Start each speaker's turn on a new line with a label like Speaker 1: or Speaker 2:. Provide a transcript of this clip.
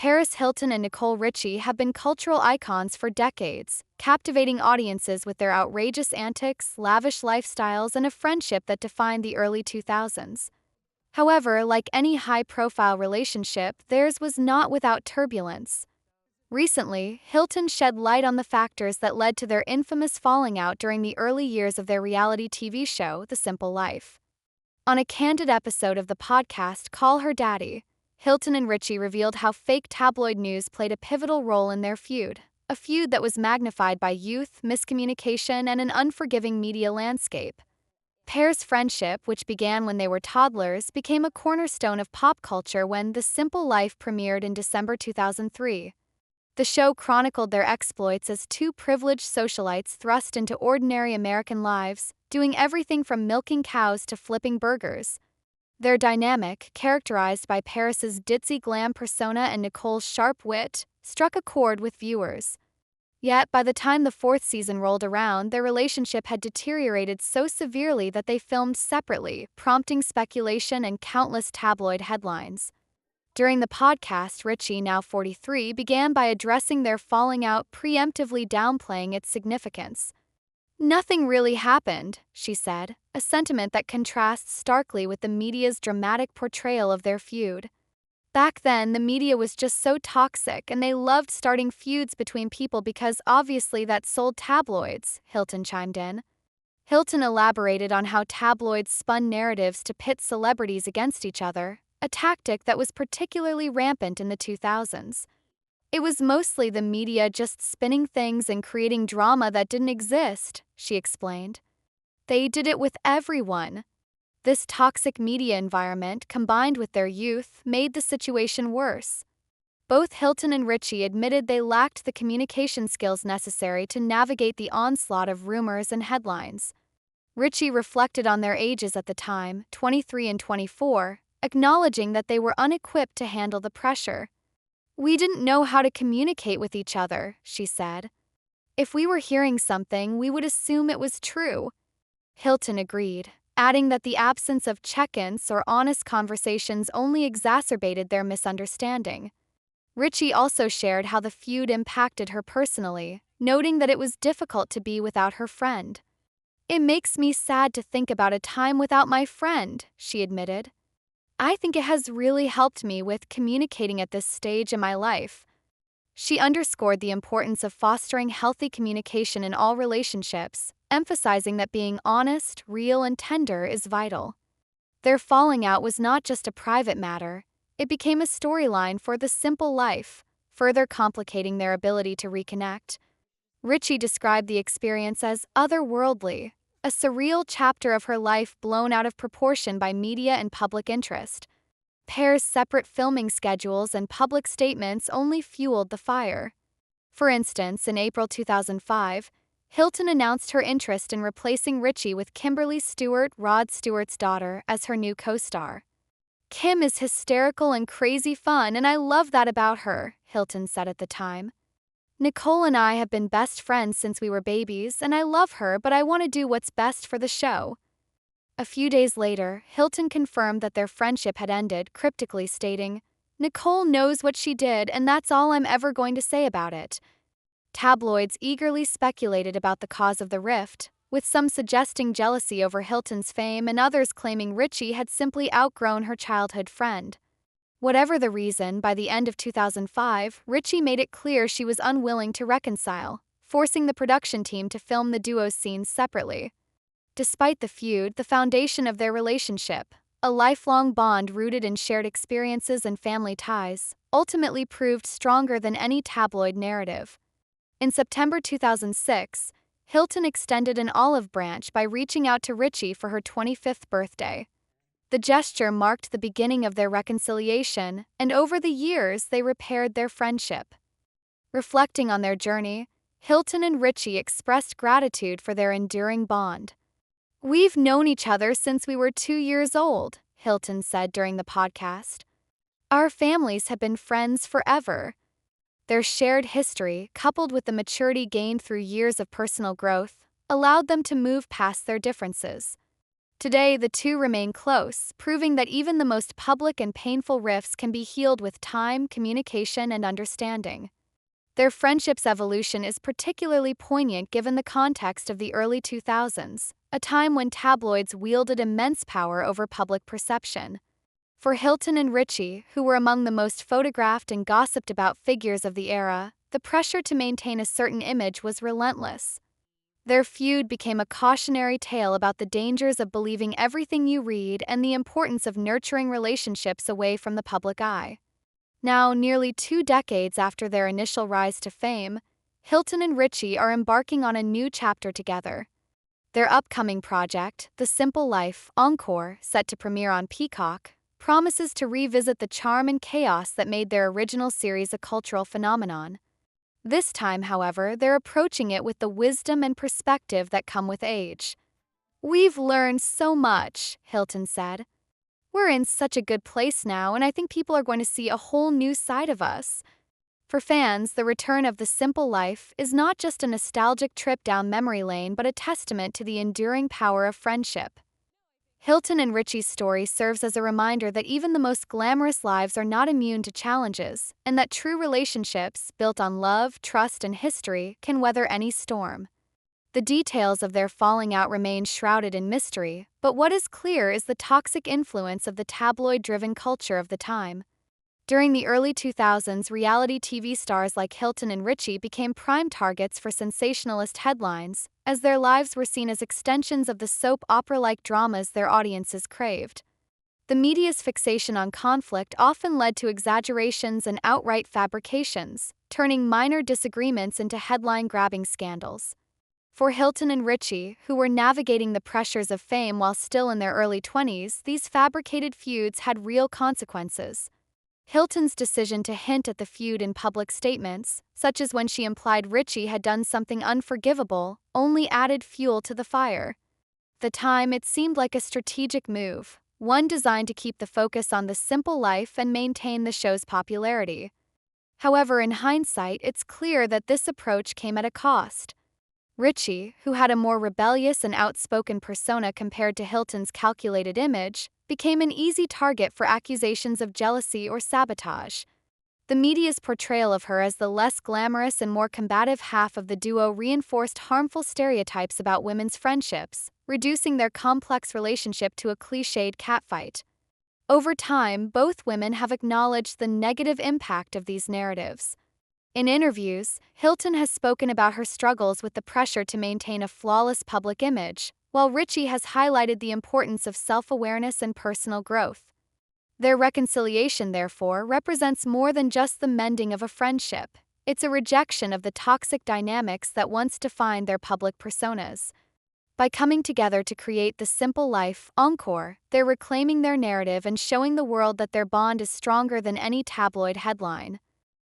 Speaker 1: Paris Hilton and Nicole Richie have been cultural icons for decades, captivating audiences with their outrageous antics, lavish lifestyles, and a friendship that defined the early 2000s. However, like any high-profile relationship, theirs was not without turbulence. Recently, Hilton shed light on the factors that led to their infamous falling out during the early years of their reality TV show, The Simple Life. On a candid episode of the podcast Call Her Daddy, Hilton and Richie revealed how fake tabloid news played a pivotal role in their feud, a feud that was magnified by youth, miscommunication, and an unforgiving media landscape. Pair's friendship, which began when they were toddlers, became a cornerstone of pop culture when The Simple Life premiered in December 2003. The show chronicled their exploits as two privileged socialites thrust into ordinary American lives, doing everything from milking cows to flipping burgers. Their dynamic, characterized by Paris's ditzy glam persona and Nicole's sharp wit, struck a chord with viewers. Yet, by the time the fourth season rolled around, their relationship had deteriorated so severely that they filmed separately, prompting speculation and countless tabloid headlines. During the podcast, Richie, now 43, began by addressing their falling out, preemptively downplaying its significance. "Nothing really happened," she said, a sentiment that contrasts starkly with the media's dramatic portrayal of their feud. Back then, the media was just so toxic, and they loved starting feuds between people because obviously that sold tabloids, Hilton chimed in. Hilton elaborated on how tabloids spun narratives to pit celebrities against each other, a tactic that was particularly rampant in the 2000s. "It was mostly the media just spinning things and creating drama that didn't exist," she explained. "They did it with everyone." This toxic media environment, combined with their youth, made the situation worse. Both Hilton and Richie admitted they lacked the communication skills necessary to navigate the onslaught of rumors and headlines. Richie reflected on their ages at the time, 23 and 24, acknowledging that they were unequipped to handle the pressure. "We didn't know how to communicate with each other," she said. "If we were hearing something, we would assume it was true." Hilton agreed, adding that the absence of check-ins or honest conversations only exacerbated their misunderstanding. Richie also shared how the feud impacted her personally, noting that it was difficult to be without her friend. "It makes me sad to think about a time without my friend," she admitted. "I think it has really helped me with communicating at this stage in my life." She underscored the importance of fostering healthy communication in all relationships, emphasizing that being honest, real, and tender is vital. Their falling out was not just a private matter, it became a storyline for The Simple Life, further complicating their ability to reconnect. Richie described the experience as otherworldly, a surreal chapter of her life blown out of proportion by media and public interest. Pair's separate filming schedules and public statements only fueled the fire. For instance, in April 2005, Hilton announced her interest in replacing Richie with Kimberly Stewart, Rod Stewart's daughter, as her new co-star. "Kim is hysterical and crazy fun, and I love that about her," Hilton said at the time. "Nicole and I have been best friends since we were babies, and I love her, but I want to do what's best for the show." A few days later, Hilton confirmed that their friendship had ended, cryptically stating, "Nicole knows what she did, and that's all I'm ever going to say about it." Tabloids eagerly speculated about the cause of the rift, with some suggesting jealousy over Hilton's fame and others claiming Richie had simply outgrown her childhood friend. Whatever the reason, by the end of 2005, Richie made it clear she was unwilling to reconcile, forcing the production team to film the duo's scenes separately. Despite the feud, the foundation of their relationship, a lifelong bond rooted in shared experiences and family ties, ultimately proved stronger than any tabloid narrative. In September 2006, Hilton extended an olive branch by reaching out to Richie for her 25th birthday. The gesture marked the beginning of their reconciliation, and over the years they repaired their friendship. Reflecting on their journey, Hilton and Richie expressed gratitude for their enduring bond. "We've known each other since we were 2 years old," Hilton said during the podcast. "Our families have been friends forever." Their shared history, coupled with the maturity gained through years of personal growth, allowed them to move past their differences. Today, the two remain close, proving that even the most public and painful rifts can be healed with time, communication, and understanding. Their friendship's evolution is particularly poignant given the context of the early 2000s, a time when tabloids wielded immense power over public perception. For Hilton and Richie, who were among the most photographed and gossiped about figures of the era, the pressure to maintain a certain image was relentless. Their feud became a cautionary tale about the dangers of believing everything you read and the importance of nurturing relationships away from the public eye. Now, nearly 2 decades after their initial rise to fame, Hilton and Richie are embarking on a new chapter together. Their upcoming project, The Simple Life Encore, set to premiere on Peacock, promises to revisit the charm and chaos that made their original series a cultural phenomenon. This time, however, they're approaching it with the wisdom and perspective that come with age. "We've learned so much," Hilton said. "We're in such a good place now, and I think people are going to see a whole new side of us." For fans, the return of The Simple Life is not just a nostalgic trip down memory lane but a testament to the enduring power of friendship. Hilton and Richie's story serves as a reminder that even the most glamorous lives are not immune to challenges, and that true relationships, built on love, trust, and history, can weather any storm. The details of their falling out remain shrouded in mystery, but what is clear is the toxic influence of the tabloid-driven culture of the time. During the early 2000s, reality TV stars like Hilton and Richie became prime targets for sensationalist headlines, as their lives were seen as extensions of the soap opera-like dramas their audiences craved. The media's fixation on conflict often led to exaggerations and outright fabrications, turning minor disagreements into headline-grabbing scandals. For Hilton and Richie, who were navigating the pressures of fame while still in their early 20s, these fabricated feuds had real consequences. Hilton's decision to hint at the feud in public statements, such as when she implied Richie had done something unforgivable, only added fuel to the fire. At the time, it seemed like a strategic move, one designed to keep the focus on The Simple Life and maintain the show's popularity. However, in hindsight, it's clear that this approach came at a cost. Richie, who had a more rebellious and outspoken persona compared to Hilton's calculated image, became an easy target for accusations of jealousy or sabotage. The media's portrayal of her as the less glamorous and more combative half of the duo reinforced harmful stereotypes about women's friendships, reducing their complex relationship to a cliched catfight. Over time, both women have acknowledged the negative impact of these narratives. In interviews, Hilton has spoken about her struggles with the pressure to maintain a flawless public image, while Richie has highlighted the importance of self-awareness and personal growth. Their reconciliation, therefore, represents more than just the mending of a friendship. It's a rejection of the toxic dynamics that once defined their public personas. By coming together to create The Simple Life Encore, they're reclaiming their narrative and showing the world that their bond is stronger than any tabloid headline.